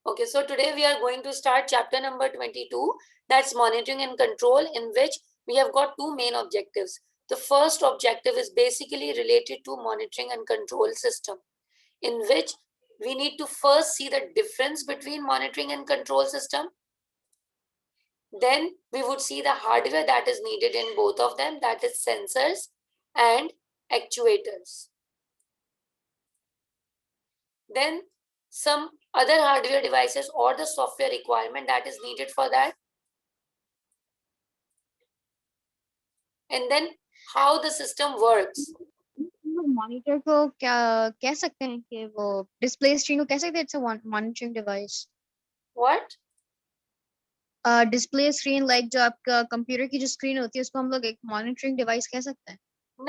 Okay, so today we are going to start chapter number 22, that's monitoring and control, in which we have got two main objectives. The first objective is basically related to monitoring and control system, in which we need to first see the difference between monitoring and control system. Then we would see the hardware that is needed in both of them, that is sensors and actuators. Then some other hardware devices or the software requirement that is needed for that. And then how the system works. Monitor को क्या कह सकते हैं कि वो display screen को कह सकते हैं it's a monitoring device What? Display screen like जो आपका कंप्यूटर की जो स्क्रीन होती है उसको हम लोग एक मॉनिटरिंग डिवाइस कह सकते हैं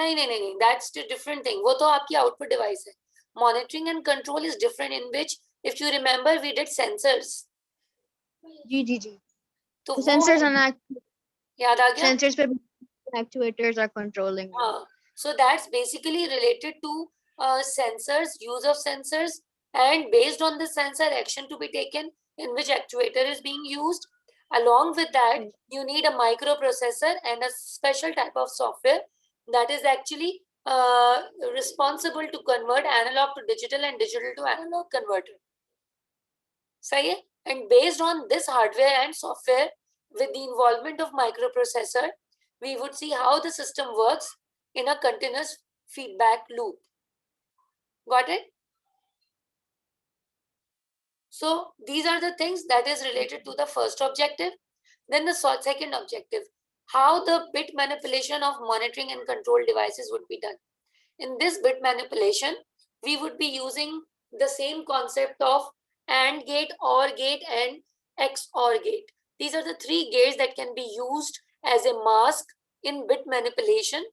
नहीं, that's the different thing. वो तो आपकी output device है. Monitoring and control is different, in which if you remember we did sensors. जी तो तो वो सेंसर्स एंड याद आ गया? सेंसर्स पे actuators are controlling So that's basically related to sensors, use of sensors, and based on the sensor, action to be taken, in which actuator is being used. Along with that, you need a microprocessor and a special type of software that is actually responsible to convert analog to digital and digital to analog converter. सही है? And based on this hardware and software, with the involvement of microprocessor, we would see how the system works in a continuous feedback loop. Got it? So these are the things that is related to the first objective. Then the second objective, how the bit manipulation of monitoring and control devices would be done. In this bit manipulation, we would be using the same concept of AND gate, OR gate, and XOR gate. These are the three gates that can be used as a mask in bit manipulation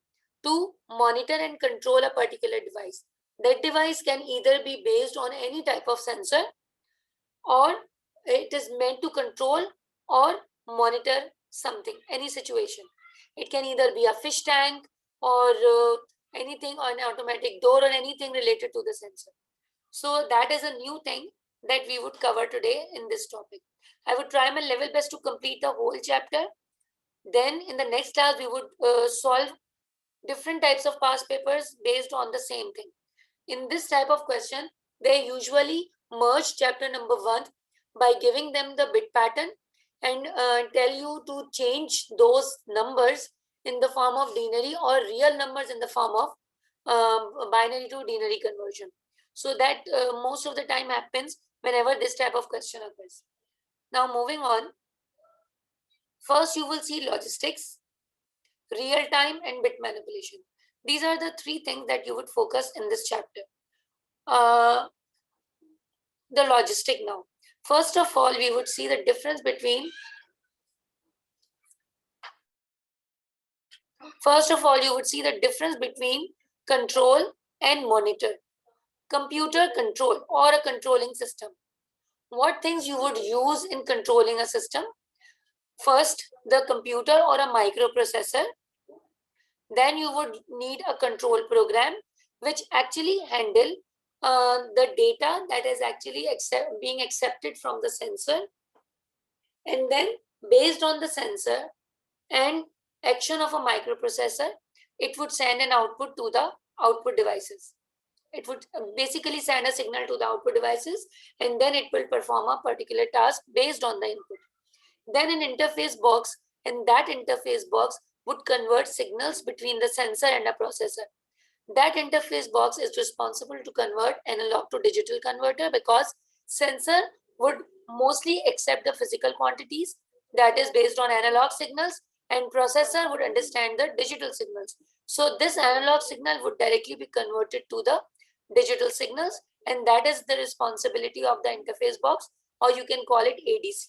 to monitor and control a particular device. That device can either be based on any type of sensor, or it is meant to control or monitor something, any situation. It can either be a fish tank or anything, or an automatic door, or anything related to the sensor. So that is a new thing that we would cover today in this topic. I would try my level best to complete the whole chapter. Then in the next class, we would solve different types of past papers based on the same thing. In this type of question, they usually merge chapter number 1 by giving them the bit pattern and tell you to change those numbers in the form of denary, or real numbers in the form of binary to denary conversion. So that most of the time happens whenever this type of question occurs. Now moving on, first you will see logistics, real time, and bit manipulation. These are the three things that you would focus in this chapter. The logistic now. First of all, we would see the difference between control and monitor. Computer control or a controlling system. What things you would use in controlling a system? First, the computer or a microprocessor. Then you would need a control program which actually handle the data that is actually being accepted from the sensor. And then based on the sensor and action of a microprocessor, it would send an output to the output devices. It would basically send a signal to the output devices, and then it will perform a particular task based on the input. Then an interface box, and that interface box would convert signals between the sensor and a processor. That interface box is responsible to convert analog to digital converter, because sensor would mostly accept the physical quantities that is based on analog signals, and processor would understand the digital signals. So this analog signal would directly be converted to the digital signals, and that is the responsibility of the interface box, or you can call it ADC.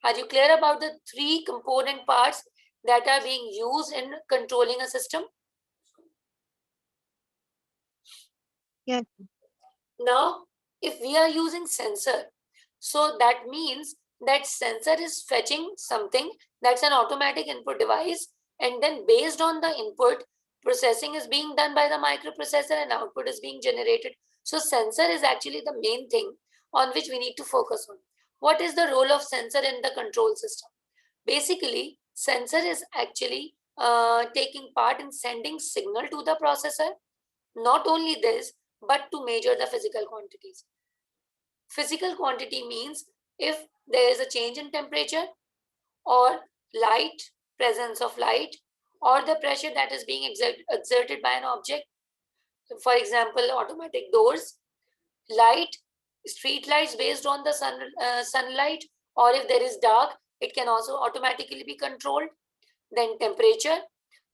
Are you clear about the three component parts that are being used in controlling a system? Yeah. Now, if we are using sensor, so that means that sensor is fetching something that's an automatic input device, and then based on the input, processing is being done by the microprocessor and output is being generated. So sensor is actually the main thing on which we need to focus on. What is the role of sensor in the control system? Basically, sensor is actually taking part in sending signal to the processor. Not only this, but to measure the physical quantities. Physical quantity means if there is a change in temperature or light, presence of light, or the pressure that is being exerted by an object. For example, automatic doors, light, street lights based on the sunlight, or if there is dark, it can also automatically be controlled. Then temperature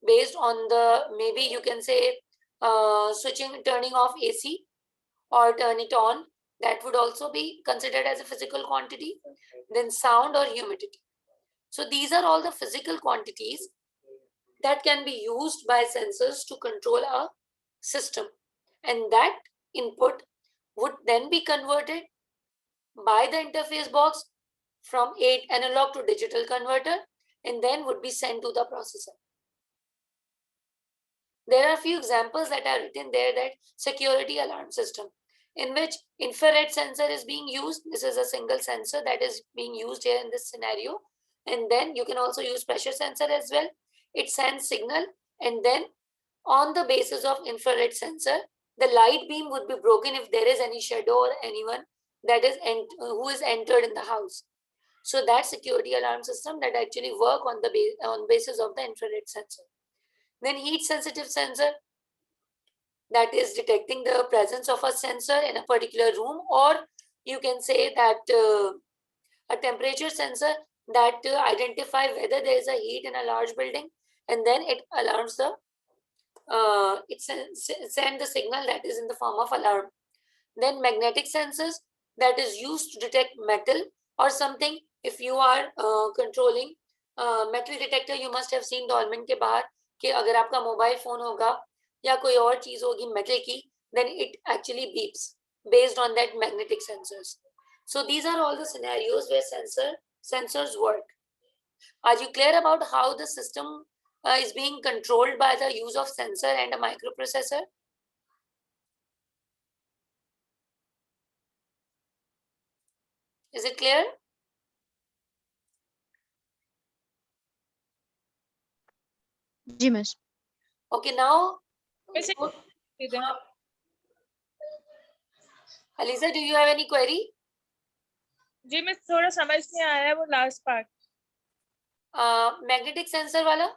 based on the, maybe you can say turning off AC or turn it on, that would also be considered as a physical quantity. Then sound or humidity. So these are all the physical quantities that can be used by sensors to control a system, and that input would then be converted by the interface box from analog to digital converter and then would be sent to the processor. There are a few examples that are written there, that security alarm system in which infrared sensor is being used. This is a single sensor that is being used here in this scenario. And then you can also use pressure sensor as well. It sends signal, and then on the basis of infrared sensor, the light beam would be broken if there is any shadow or anyone that is who is entered in the house. So that security alarm system that actually work on the basis of the infrared sensor. Then heat sensitive sensor, that is detecting the presence of a sensor in a particular room, or you can say that a temperature sensor that identify whether there is a heat in a large building, and then it alarms the it send the signal that is in the form of alarm. Then magnetic sensors, that is used to detect metal or something. If you are controlling metal detector, you must have seen डॉल्मेन के बाहर कि अगर आपका mobile phone होगा या कोई और चीज होगी मेटल की, then it actually beeps based on that magnetic sensors. So these are all the scenarios where sensors work. Are you clear about how the system is being controlled by the use of sensor and a microprocessor? Is it clear? जी miss. Okay, now, Miss, Aliza, do you have any query? जी miss थोड़ा समझ नहीं आया वो last part. Magnetic sensor वाला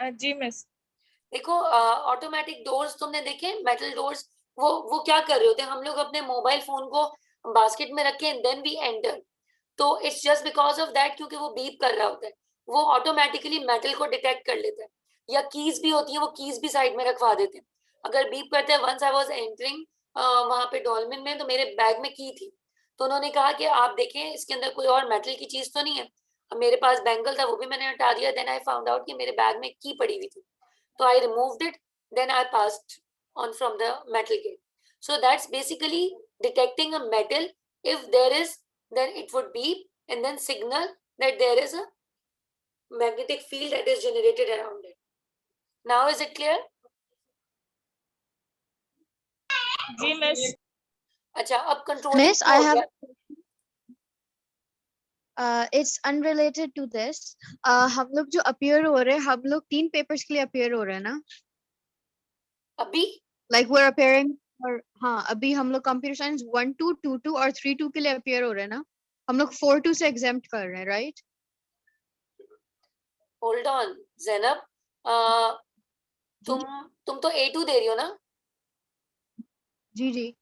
जी miss. देखो, automatic doors तुमने देखे, मेटल डोर्स, वो क्या कर रहे होते हैं, हम लोग अपने मोबाइल फोन को बास्केट में रखें एंड देन वी एंटर, तो it's just because of that, क्योंकि वो बीप कर रहा होता है, वो ऑटोमेटिकली मेटल को डिटेक्ट कर लेता है. या कीज भी होती है, वो कीज भी साइड में रखवा देते हैं. अगर बीप करते हैं, वंस आई वाज एंटरिंग वहां पे डॉल्मेन में, तो मेरे बैग में की थी, तो उन्होंने कहा कि आप देखें इसके अंदर कोई और मेटल की चीज तो नहीं है. मेरे पास बैंगल था, वो भी मैंने हटा दिया. देन आई फाउंड आउट कि मेरे बैग में की पड़ी हुई थी, so I removed it, then I passed on from the metal gate. So that's basically detecting a metal. If there is, then it would beep and then signal that there is a magnetic field that is generated around it. Now is it clear? जी miss. अच्छा, अब controlling Miss, I have. It's unrelated to this. हम लोग जो appear हो रहे हैं, हम लोग 3 papers के लिए appear हो रहे हैं ना? अभी Like we're appearing, और हाँ अभी हम लोग computer science 1-2, 2-2 और 3-2 के लिए appear हो रहे हैं ना? हम लोग 4-2 से exempt कर रहे हैं, right? hold on, Zainab, तुम तो A2 दे रही हो ना? जी.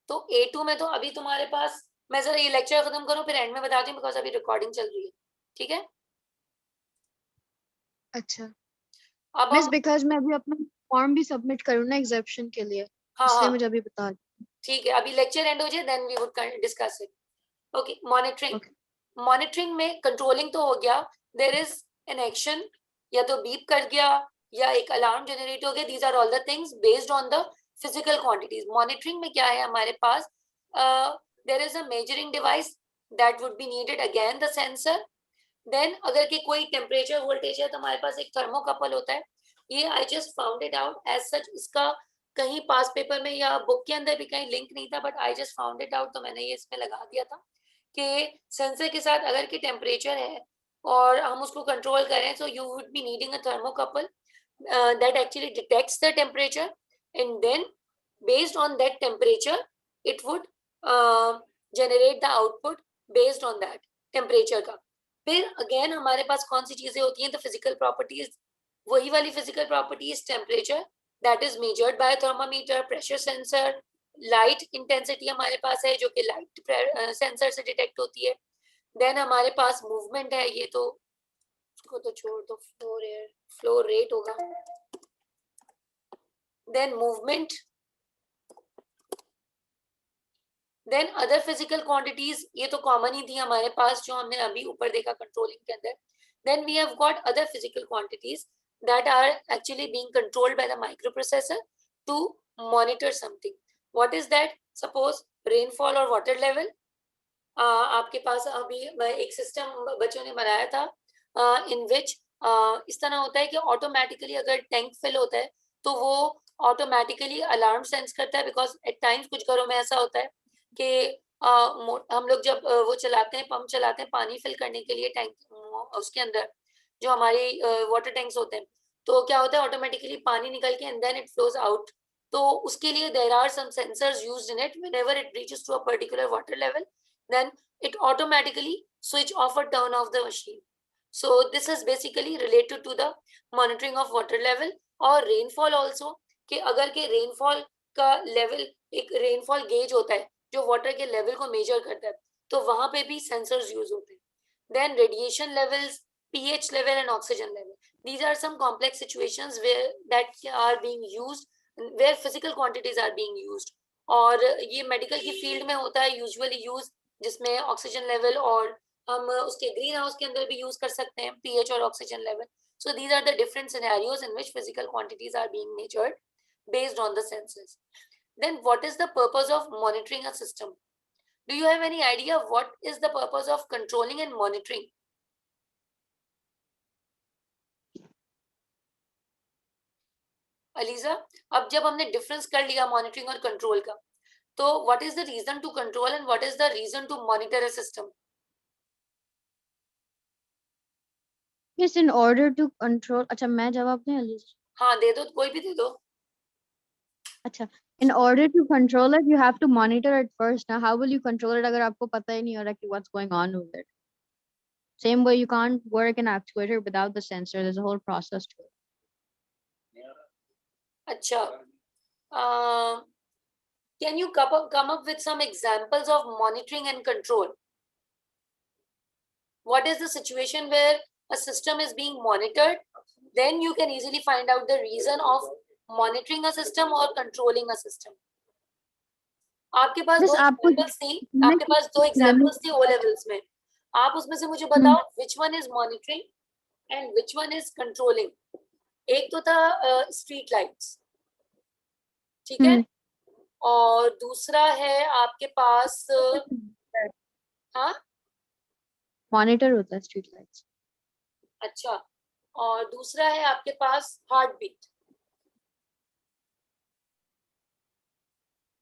तो A2 में तो अभी तुम्हारे पास, मैं जरा ये लेक्चर खत्म करूं फिर एंड में बताती हूँ, बिकॉज अभी रिकॉर्डिंग चल रही है. ठीक है? अच्छा. अब Miss, हम, because मैं अभी अपना form भी submit करूँ ना exemption के लिए, इसलिए मुझे अभी बता. ठीक है, अभी लेक्चर एंड हो जाए, then we would discuss it. Okay, monitoring. Monitoring में कंट्रोलिंग तो हो गया, देयर इज एन एक्शन, या तो बीप कर गया या एक अलार्म जनरेट हो गया. These are all the things based on the physical quantities. Monitoring में क्या है हमारे पास, there is a measuring device that would be needed, again the sensor. Then अगर कि कोई टेम्परेचर वोल्टेज है, तो हमारे पास एक थर्मोकपल होता है. ये I just found it out as such, इसका कहीं पास पेपर में या बुक के अंदर भी कहीं लिंक नहीं था, but I just found it out, तो मैंने ये इसमें लगा दिया था कि सेंसर के साथ अगर कि टेम्परेचर है और हम उसको कंट्रोल करें, so you would be needing a thermocouple that actually detects the temperature, and then based on that temperature it would generate the output based on that temperature का. फिर अगेन हमारे पास कौन सी चीजें होती हैं, तो फिजिकल प्रॉपर्टीज, वही वाली physical properties, temperature that is measured by thermometer, pressure sensor, light intensity हमारे पास है जो कि लाइट सेंसर से डिटेक्ट होती है. देन हमारे पास मूवमेंट है, ये तो उसको तो छोड़ दो, फ्लो रेट होगा. Then movement, then other physical quantities, ये तो कॉमन ही थी हमारे पास जो हमने अभी ऊपर देखा कंट्रोलिंग के अंदर. Then we have got other physical quantities that are actually being controlled by the microprocessor to monitor something. What is that? Suppose rainfall or water level. आपके पास अभी एक सिस्टम बच्चों ने बनाया था in which इस तरह होता है कि ऑटोमेटिकली अगर टैंक फिल होता है तो वो ऑटोमेटिकली अलार्म सेंस करता है, बिकॉज एट टाइम्स कुछ घरों में ऐसा होता है कि हम लोग जब वो चलाते हैं, पंप चलाते हैं पानी फिल करने के लिए टैंक, उसके अंदर जो हमारी वाटर टैंक्स होते हैं, तो क्या होता है ऑटोमेटिकली पानी निकल के and then it flows out. तो उसके लिए there are some sensors used in it. Whenever it reaches to a particular water level, then it automatically switch off or turn off the machine. So this is basically related to the monitoring of water level और rainfall also, कि अगर के rainfall का level, एक rainfall gauge होता है जो water के level को measure करता है, तो वहां पे भी sensors use होते हैं. Then radiation levels, pH level and oxygen level. These are some complex situations where that are being used, where physical quantities are being used. और ये मेडिकल की फील्ड में होता है यूजुअली यूज, जिसमें ऑक्सीजन लेवल और हम उसके ग्रीन हाउस के अंदर भी यूज कर सकते हैं पीएच और oxygen level. So these are the different scenarios in which physical quantities are being measured based on the sensors. Then what is the purpose of monitoring a system? Do you have any idea what is the purpose of controlling and monitoring? ELISA, अब जब हमने difference कर लिया monitoring और control का, तो what is the reason to control and what is the reason to monitor a system? Yes, in order to control. अच्छा मैं जवाब दूं अली? हाँ दे दो, कोई भी दे दो. अच्छा, in order to control it, you have to monitor it first. Now, how will you control it अगर आपको पता ही नहीं हो रहा कि what's going on with it? Same way, you can't work an actuator without the sensor. There's a whole process to it. अच्छा, can you come up with some examples of monitoring and control? What is the situation where a system is being monitored? Then you can easily find out the reason of monitoring a system or controlling a system. आपके पास Yes, दो आपको examples थी, आपके पास दो examples थी O levels में. आप उसमें से मुझे बताओ which one is monitoring and which one is controlling. एक तो था स्ट्रीट लाइट्स, ठीक है, और दूसरा है आपके पास हाँ मॉनिटर होता है स्ट्रीट लाइट्स. अच्छा, और दूसरा है आपके पास हार्ट बीट.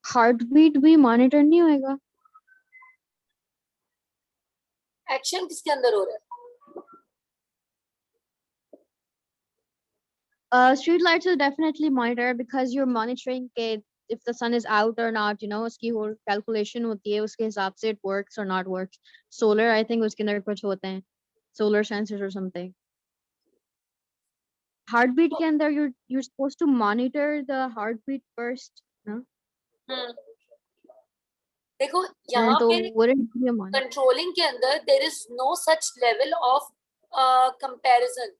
हार्ट बीट भी मॉनिटर नहीं होएगा. एक्शन किसके अंदर हो रहा है? Street lights are definitely monitored because you're monitoring if the sun is out or not. You know, उसकी whole calculation होती है, उसके हिसाब से it works or not works. Solar, I think उसके अंदर कुछ होते हैं, solar sensors or something. Heartbeat के अंदर you're supposed to monitor the heartbeat first, no? देखो यहाँ तो पे wouldn't it be a monitor? Controlling के अंदर there is no such level of comparison.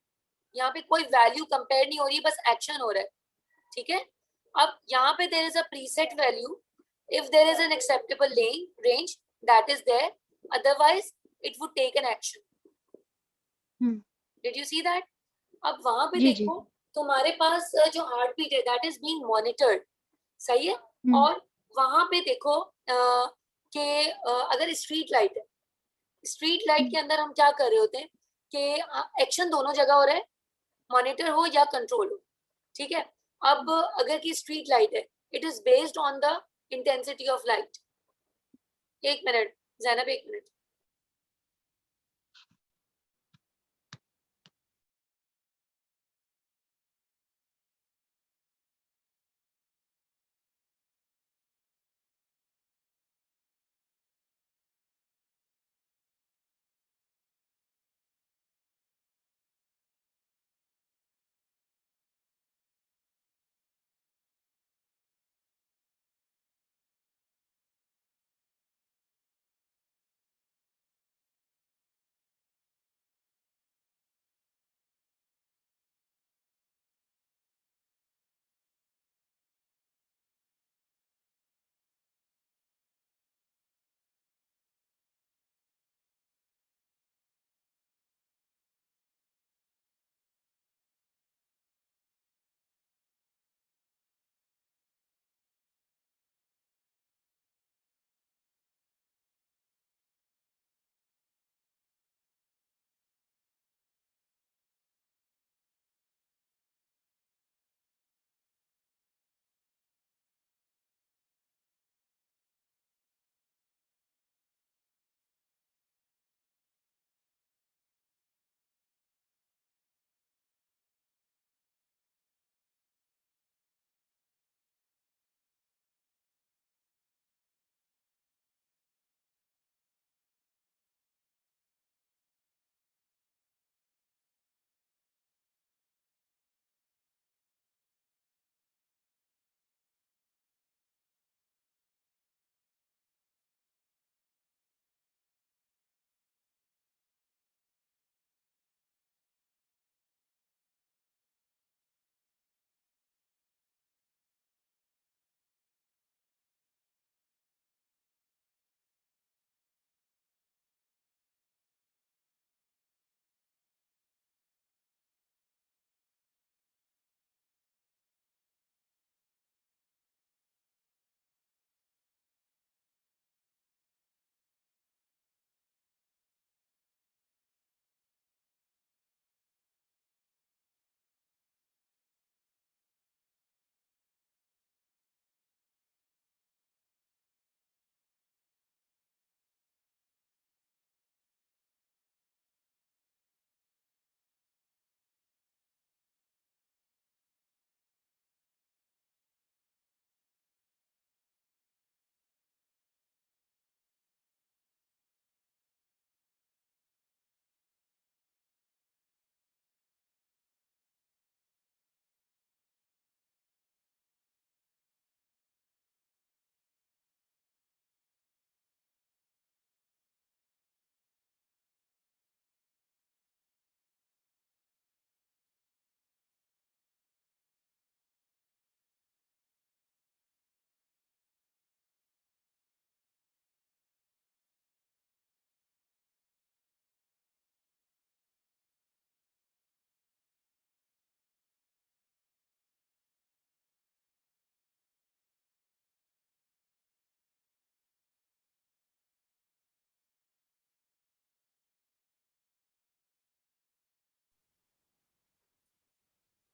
यहाँ पे कोई वैल्यू कंपेयर नहीं हो रही, बस एक्शन हो रहा है, ठीक है. अब यहाँ पे there is a preset value. If there is an acceptable range that is there, otherwise it would take an action. Did you see that? अब वहां पे जी, जी. देखो तुम्हारे पास जो हार्ट बीट है दैट इज बीइंग मॉनिटर्ड, सही है. और वहां पे देखो कि अगर स्ट्रीट लाइट है, स्ट्रीट लाइट के अंदर हम क्या कर रहे होते हैं कि एक्शन दोनों जगह हो रहा है, मॉनिटर हो या कंट्रोल हो, ठीक है. अब अगर की स्ट्रीट लाइट है, it is based on the intensity of light. एक मिनट जैनब, एक मिनट.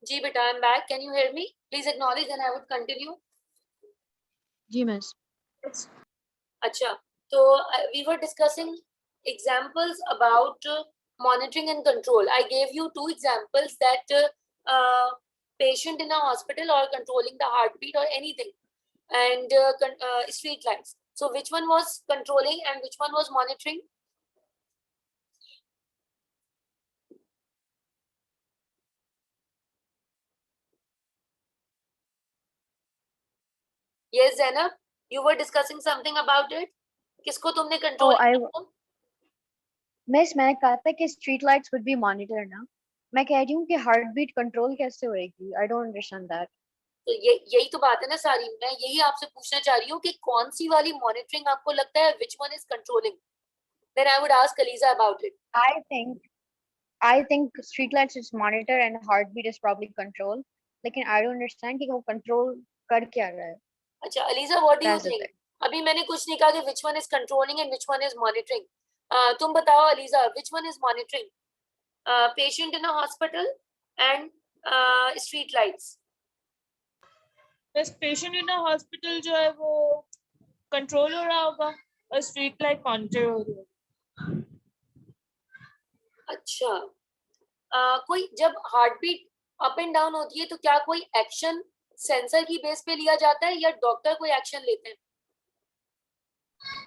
जी बेटा, I am back. Can you hear me? Please acknowledge and I would continue. जी मिस. अच्छा, तो we were discussing examples about monitoring and control. I gave you two examples that patient in a hospital or controlling the heartbeat or anything, and street lights. So which one was controlling and which one was monitoring? Yes, Zainab, you were discussing something about it. किसको तुमने control किया? Miss मैंने कहा था कि street lights would be monitor ना. मैं कह रही हूँ कि हार्ट बीट कंट्रोल कैसे होएगी. I don't understand that. तो यही तो बात है ना सारी. मैं यही आपसे पूछना चाह रही हूँ कि कौन सी वाली मॉनिटरिंग आपको लगता है, which one is controlling? Then I would ask Aliza about it. I think street lights is monitor and heartbeat is probably control. लेकिन I don't understand कि वो control कर क्या रहा है. अच्छा Aliza, what do you That's the think? thing. अभी मैंने कुछ नहीं कहा कि which one is controlling and which one is monitoring. तुम बताओ Aliza, which one is monitoring? Patient in a hospital and street lights. बस पेशेंट इन हॉस्पिटल जो है वो कंट्रोल हो रहा होगा और स्ट्रीट लाइट मॉनिटर हो रही है। अच्छा, कोई जब heart beat up and down होती है तो क्या कोई एक्शन सेंसर की बेस पे लिया जाता है या डॉक्टर कोई एक्शन लेते हैं?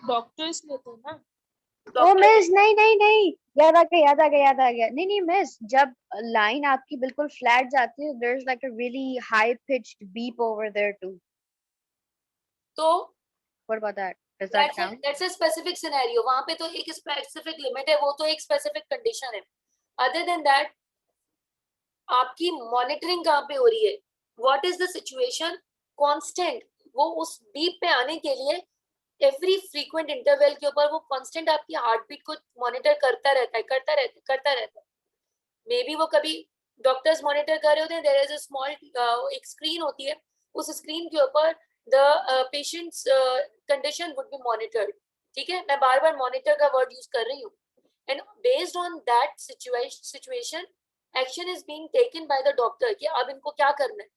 डॉक्टर्स लेते हैं ना। ओ डॉक्टर मिस, नहीं नहीं नहीं, याद आ गया याद आ गया याद आ गया, नहीं नहीं मिस, जब लाइन आपकी बिल्कुल फ्लैट जाती है, there is like a really high pitched beep over there too, तो what about that, does that count? That's a specific scenario, वहां पे तो एक स्पेसिफिक लिमिट है, वो तो एक स्पेसिफिक कंडीशन है। अदर देन दैट आपकी मॉनिटरिंग कहाँ पे हो रही है, what is the situation, constant, वो उस बीप पे आने के लिए एवरी फ्रीक्वेंट इंटरवल के ऊपर वो कांस्टेंट आपकी हार्ट बीट को मॉनिटर करता रहता है करता रहता है। मे बी वो कभी डॉक्टर्स मॉनिटर कर रहे होते हैं, देयर इज अ स्मॉल एक स्क्रीन होती है, उस स्क्रीन के ऊपर the patients condition would be monitored. ठीक है, मैं बार बार मॉनिटर का वर्ड यूज कर रही हूँ। And based on that situation action is being taken by the doctor कि अब इनको क्या करना है।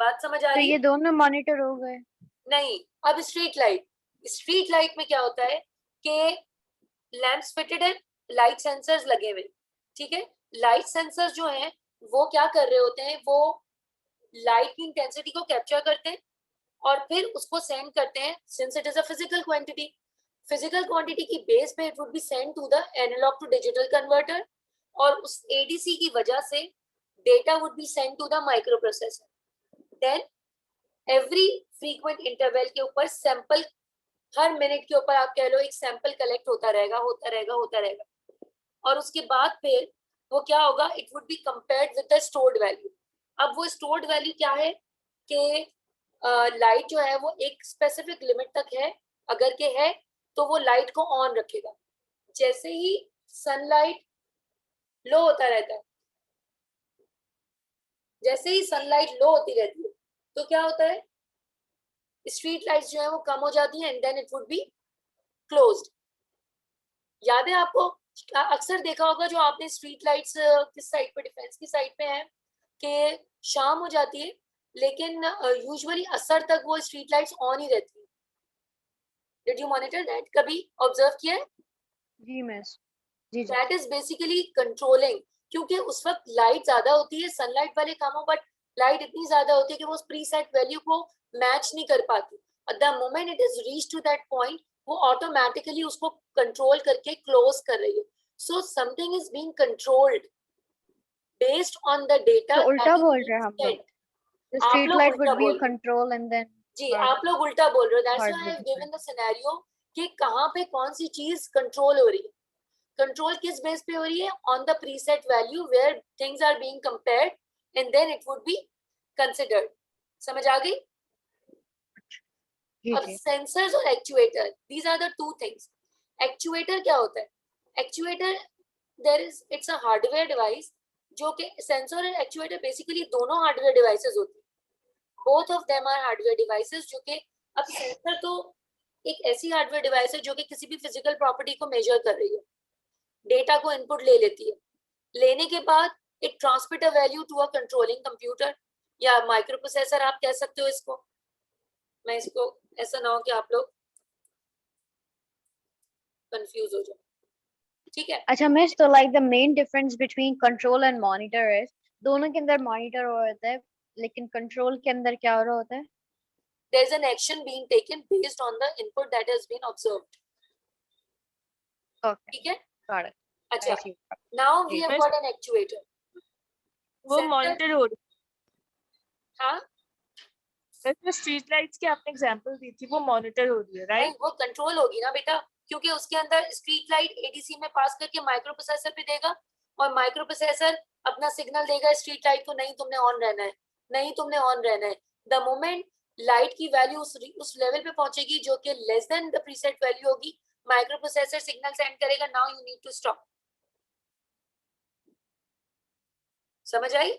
बात समझ आ तो रही है? ये दोनों मॉनिटर हो गए। नहीं, अब स्ट्रीट लाइट में क्या होता है कि लैंप्स फिटेड है, लाइट सेंसर्स लगे हुए, ठीक है। लाइट सेंसर्स जो हैं वो क्या कर रहे होते हैं, वो लाइट की इंटेंसिटी को कैप्चर करते हैं और फिर उसको सेंड करते हैं, since it is a physical quantity की बेस पे it would be send to the analog to digital converter, और उस एडीसी की वजह से data would be send to the microprocessor. Then every frequent interval के ऊपर सैंपल, हर minute के ऊपर आप कह लो एक सैंपल कलेक्ट होता रहेगा, और उसके बाद फिर वो क्या होगा, it would be compared with the stored value. अब वो स्टोर्ड वैल्यू क्या है कि लाइट जो है वो एक स्पेसिफिक लिमिट तक है, अगर के है तो वो लाइट को ऑन रखेगा। जैसे ही सनलाइट लो होता रहता है, जैसे ही सनलाइट लो होती रहती है तो क्या होता है, स्ट्रीट लाइट्स जो है वो कम हो जाती हैं and then it would be closed. याद है आपको? अक्सर देखा होगा जो आपने स्ट्रीट लाइट्स किस साइड पे, डिफेंस की साइड पे है कि शाम हो जाती है लेकिन यूजुअली असर तक वो स्ट्रीट लाइट्स ऑन ही रहती है। डिड यू मॉनिटर दैट, कभी ऑब्जर्व किया है? जी मिस, जी जी। दैट इज बेसिकली कंट्रोलिंग, क्योंकि उस वक्त लाइट ज्यादा होती है, सनलाइट वाले कामों, बट लाइट इतनी ज्यादा होती है कि वो उस प्रीसेट वैल्यू को मैच नहीं कर पाती। और the moment it is reach to that point वो ऑटोमेटिकली उसको कंट्रोल करके क्लोज कर रही है। So something is being controlled based on the data तो दैट उल्टा इज बोल बीइंग रहे हैं हम लोग, सेंट। the आप street लोग light उल्टा would be बोल a रहे हो control and then ji, our आप लोग उल्टा बोल रहे हो, that's heart why I would have be given different. The scenario कि कहाँ पे कौन सी चीज कंट्रोल हो रही है। कंट्रोल किस बेस पे हो रही है, on the preset value where things are being compared and then it would be considered. समझ आ गई? जी अब जी। सेंसर्स और actuator, these are the two things. Actuator क्या होता है? Actuator there is it's a hardware device, जो कि सेंसर और एक्चुएटर बेसिकली दोनों हार्डवेयर डिवाइसेस होती है। Both of them are hardware devices, जो कि अब सेंसर तो एक ऐसी हार्डवेयर डिवाइस है जो कि किसी भी फिजिकल प्रॉपर्टी को मेजर कर रही है, डेटा को इनपुट ले लेती है, लेने के बाद it transmit a value to a controlling computer या माइक्रो प्रोसेसर आप कह सकते हो इसको। मैं इसको, ऐसा ना हो कि आप लोग कंफ्यूज हो जाओ, ठीक है। अच्छा मिस, तो like the main difference between control and monitor is दोनों के अंदर monitor हो रहा होता है, लेकिन control के अंदर क्या हो रहा होता है? There is an action being taken based on the input that has been observed. Okay, ठीक है, got it. अच्छा, I see. now we जी have Miss, got an actuator वो sensor। मॉनिटर हो रही हाँ, है। वैसे स्ट्रीट लाइट्स की आपने एग्जांपल दी थी, वो मॉनिटर हो रही है, नहीं राइट? वो कंट्रोल होगी ना बेटा, क्योंकि उसके अंदर स्ट्रीट लाइट एडीसी में पास करके माइक्रो प्रोसेसर पे देगा और माइक्रो प्रोसेसर अपना सिग्नल देगा स्ट्रीट लाइट को, नहीं तुमने ऑन रहना है, नहीं तुमने ऑन रहना है। द मोमेंट लाइट की वैल्यू उस लेवल पे पहुंचेगी जो कि less than the preset value होगी, माइक्रो प्रोसेसर सिग्नल सेंड करेगा, now you need to stop. समझ आई?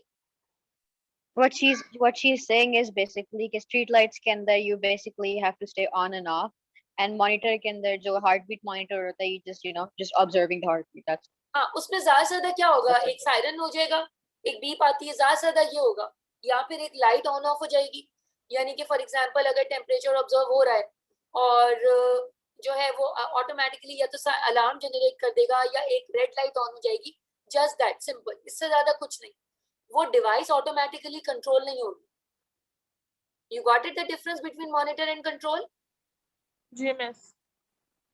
What she's saying is basically कि street lights के अंदर you basically have to stay on and off, and monitor के अंदर जो heartbeat monitor होता है, you just just observing the heartbeat, that's हाँ, उसमें ज्यादा से ज्यादा क्या होगा, okay. एक सायरन हो जाएगा, एक बीप आती है, ज्यादा से ज्यादा ये होगा, या फिर एक लाइट ऑन ऑफ हो जाएगी। यानी कि फॉर एग्जांपल अगर टेम्परेचर ऑब्जर्व हो रहा है और जो है वो ऑटोमेटिकली या तो अलार्म जनरेट कर देगा या एक रेड लाइट ऑन हो जाएगी, जस्ट दैट सिंपल, इससे ज्यादा कुछ नहीं, वो डिवाइस ऑटोमेटिकली कंट्रोल नहीं होगी। You got it the difference between monitor and control? जी मिस।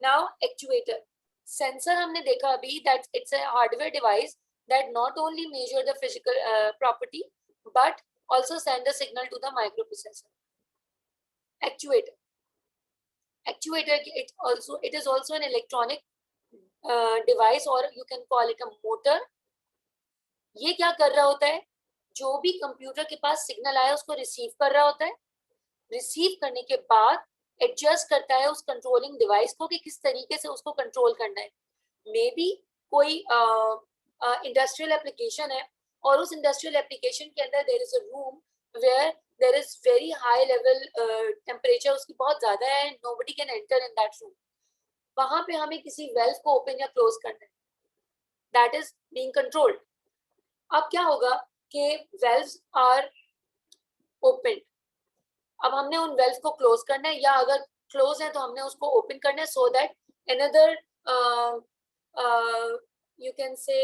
नाउ एक्चुएटर, सेंसर हमने देखा अभी that it's a hardware device that not only measure the physical property but also send a signal to the microprocessor. Actuator it is also an electronic device or you can call it a motor. ये क्या कर रहा होता है, जो भी computer के पास signal आया उसको रिसीव कर रहा होता है, रिसीव करने के बाद एडजस्ट करता है उस कंट्रोलिंग डिवाइस को कि किस तरीके से उसको कंट्रोल करना है। मे बी कोई इंडस्ट्रियल एप्लीकेशन है और उस इंडस्ट्रियल एप्लीकेशन के अंदर there is a room where there is very high level temperature उसकी बहुत ज्यादा है and nobody can enter in that room, वहां पे हमें किसी वेल्व को ओपन या क्लोज करना है, दैट इज बीइंग कंट्रोल्ड। अब क्या होगा कि वेल्व्स आर ओपन, अब हमने उन वेल्व को क्लोज करना है या अगर क्लोज है तो हमने उसको ओपन करना है so that another you can say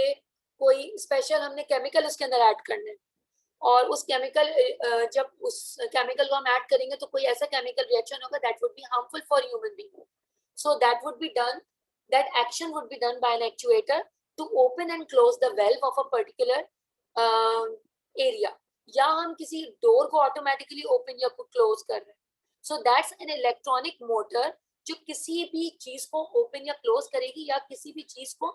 कोई स्पेशल हमने केमिकल उसके अंदर ऐड करना है और उस केमिकल जब उस केमिकल को हम ऐड करेंगे तो कोई ऐसा केमिकल रिएक्शन होगा that would be harmful for human being, so that would be done, that action would be done by an actuator to open and close the valve of a particular area, या हम किसी door को automatically open या close कर रहे हैं। So that's an electronic motor जो किसी भी चीज को ओपन या क्लोज करेगी या किसी भी चीज को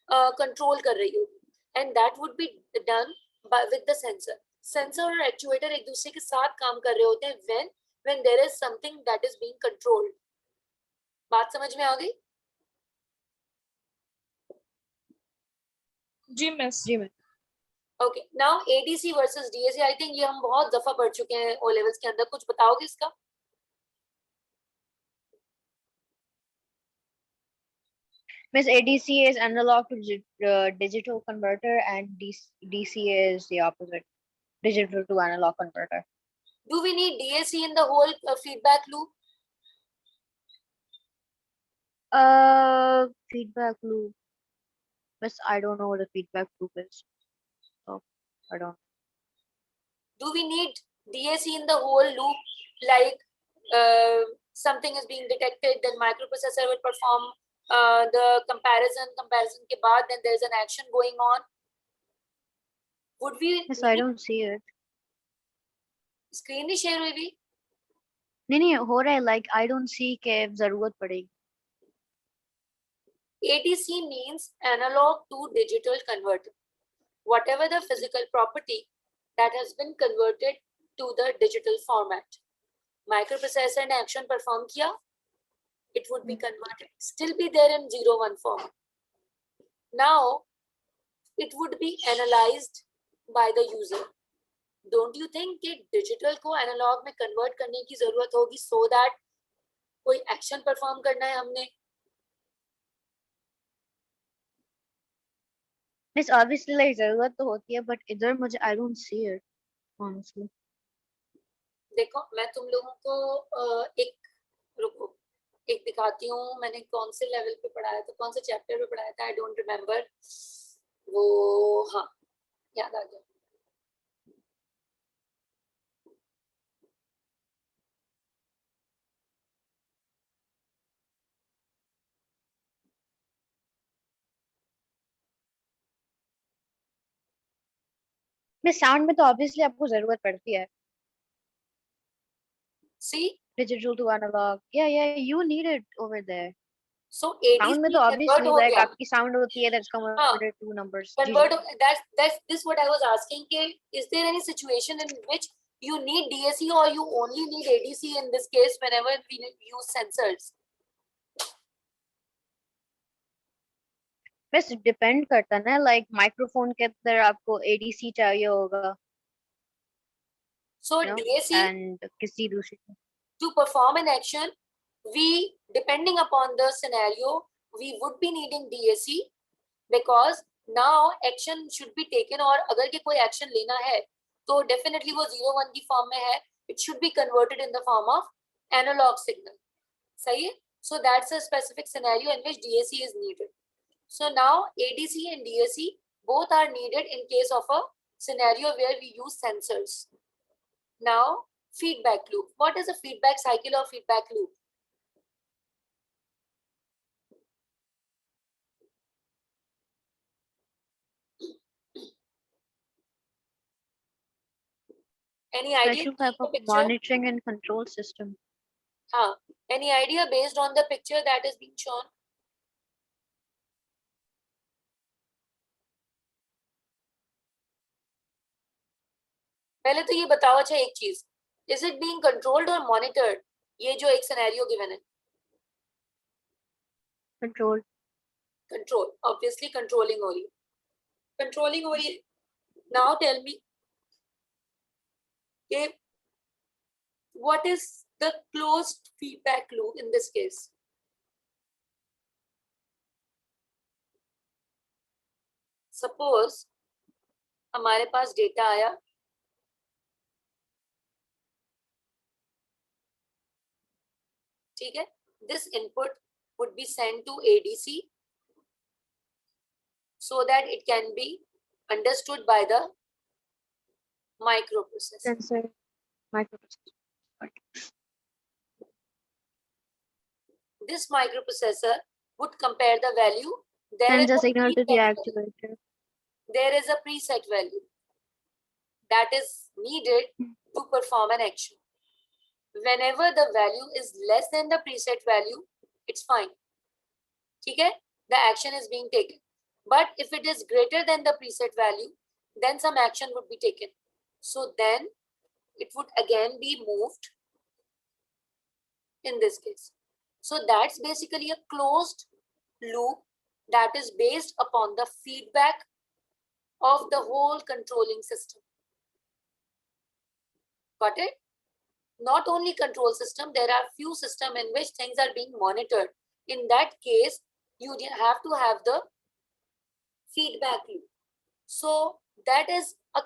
कंट्रोल कर रही होगी, and that would be done with the sensor. Sensor और एक्चुएटर एक दूसरे के साथ काम कर रहे होते हैं when there is something that is being controlled। बात समझ में आ गई? जी मिस। जी ma'am. Okay, now ADC versus DAC, I think ये हम बहुत दफा पढ़ चुके हैं ओ लेवल्स के अंदर, कुछ बताओगे इसका? Miss, ADC is analog to digital converter and DC is the opposite, digital to analog converter. Do we need DAC in the whole feedback loop? Feedback loop. Miss, I don't know what a feedback loop is. So I don't. Do we need DAC in the whole loop, like something is being detected, then microprocessor will perform the comparison के बाद then there is an action going on? Would we Miss, I don't see it. screen नहीं share हुई भी? नहीं हो रहा है, like I don't see कि जरूरत पड़ेगी। ADC means analog to digital converter. Whatever the physical property that has been converted to the digital format. Microprocessor ने action perform किया, it would be converted, still be there in 0-1 form. Now, it would be analyzed by the user. Don't you think कि digital को analog में convert करने की जरूरत होगी so that कोई action perform करना है हमने? Miss, obviously like जरूरत तो होती है, but इधर मुझे I don't see it honestly. देखो मैं तुम लोगों को रुको एक दिखाती हूँ, मैंने कौन से लेवल पे पढ़ाया था, कौन से चैप्टर पे पढ़ाया था, आई डोंट रिमेम्बर वो, हाँ याद आ गया। मिस, साउंड में तो obviously आपको जरूरत पड़ती है। See, Digital to analog. Yeah, you need it over there. so Sound में ADC तो convert obviously हो like गया, आपकी sound होती है that's converted to numbers. जी convert, that's this what I was asking कि is there any situation in which you need DAC or you only need ADC in this case whenever we use sensors? बस depend करता है ना, like microphone के अंदर आपको ADC चाहिए होगा, So you know, DAC and किसी दूसरी to perform an action, we depending upon the scenario we would be needing DAC because now action should be taken, और अगर के कोई action लेना है तो definitely वो 0-1 की form में है, it should be converted in the form of analog signal. Sahi hai? So that's a specific scenario in which DAC is needed. So now ADC and DAC both are needed in case of a scenario where we use sensors. Now, feedback loop. What is a feedback cycle or feedback loop? Any Like idea? some type of monitoring and control system. Any idea based on the picture that is being shown? पहले तो ये बताओ अच्छा एक चीज, is it being controlled or monitored? ये जो एक scenario given है. Control. Control, obviously controlling हो रही है. Controlling हो रही है. Now tell me, okay, what is the closed feedback loop in this case? Suppose हमारे पास डेटा आया, ठीक है, this input would be sent to ADC so that it can be understood by the microprocessor. Sensor. Microprocessor. This microprocessor would compare the value. Sends a is a signal to the preset value. actuator. There is a preset value that is needed to perform an action. Whenever the value is less than the preset value, it's fine. Okay? The action is being taken. But if it is greater than the preset value, then some action would be taken. So then it would again be moved in this case. So that's basically a closed loop that is based upon the feedback of the whole controlling system. Got it? Not only control system, there are few systems in which things are being monitored. In that case, you have to have the feedback loop. So that is a